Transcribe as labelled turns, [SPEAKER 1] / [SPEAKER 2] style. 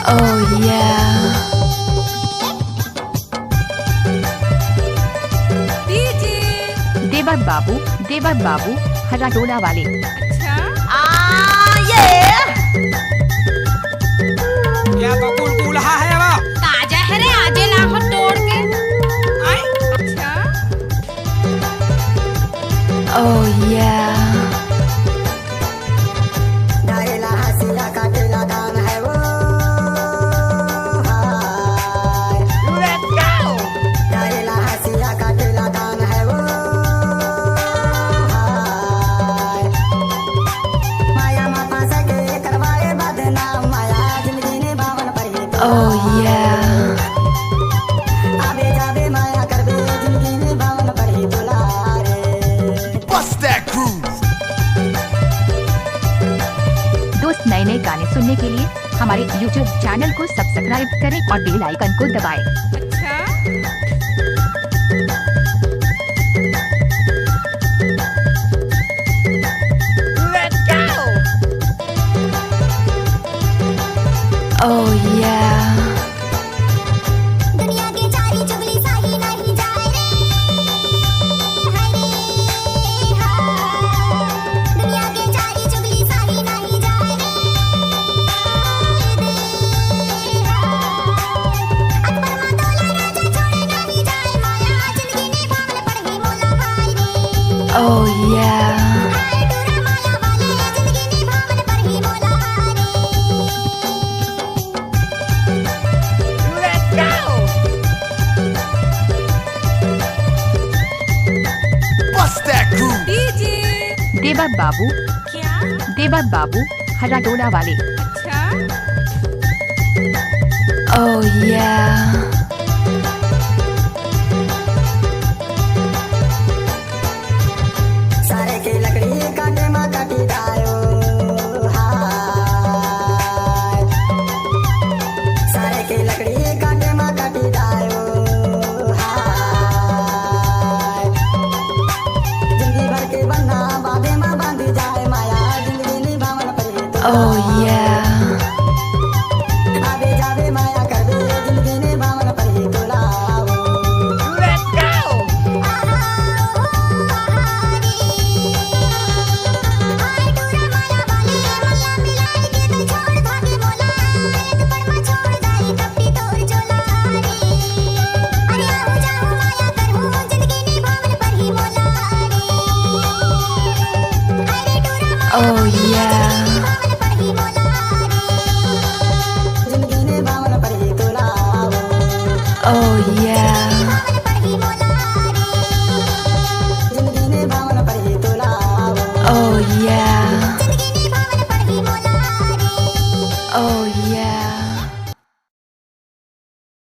[SPEAKER 1] Oh yeah. देवर बाबू हरा डोला वाले।
[SPEAKER 2] अच्छा
[SPEAKER 3] ये
[SPEAKER 4] क्या बकुल कूल्हा है वो?
[SPEAKER 2] ताजा है रे, आजे ला हो तोड़ के।
[SPEAKER 4] आई
[SPEAKER 2] अच्छा
[SPEAKER 1] Oh yeah.
[SPEAKER 3] डायला हसीला काटेला दान है वो। हाय
[SPEAKER 4] लेट्स गो।
[SPEAKER 3] डायला हसीला काटेला दान है वो। हाय माया मा पास के करवाए बदनाम, माया जिंदगी ने बावन पर ही तो।
[SPEAKER 1] Oh yeah.
[SPEAKER 3] आवे जावे माया करबे जिंदगी ने बावन पर ही तोला रे।
[SPEAKER 5] Bust that groove.
[SPEAKER 1] दोस्त नए नए गाने सुनने के लिए हमारे YouTube चैनल को सब्सक्राइब करें और बेल आइकन को दबाएं।
[SPEAKER 2] अच्छा
[SPEAKER 4] लेट्स गो।
[SPEAKER 1] Oh yeah.
[SPEAKER 3] दुनिया के चारी चुगली सही नहीं जाए रे। हाय रे हाय दुनिया के चारी चुगली सही नहीं जाए रे। अकबर मादोला राजा छोड़े नहीं जाए, माया जिंदगी ने भावल पर ही मोला हाय रे।
[SPEAKER 1] Oh yeah.
[SPEAKER 3] हाय डोरा माया वाले जिंदगी ने भावल पर ही मोला हाय रे।
[SPEAKER 4] Let's go.
[SPEAKER 5] Bust that groove.
[SPEAKER 2] DJ
[SPEAKER 1] देवर बाबू हरा डोला वाले।
[SPEAKER 2] अच्छा
[SPEAKER 1] Oh yeah.
[SPEAKER 3] सारे के लकड़ी काटे मा काटी दायो। हाय सारे के लकड़ी काटे मा काटी दायो। हाय जिंदगी भर के बन्ना बांधे मा बांधी जाए, माया जिंदगी निभावन पर ही तो।
[SPEAKER 1] Oh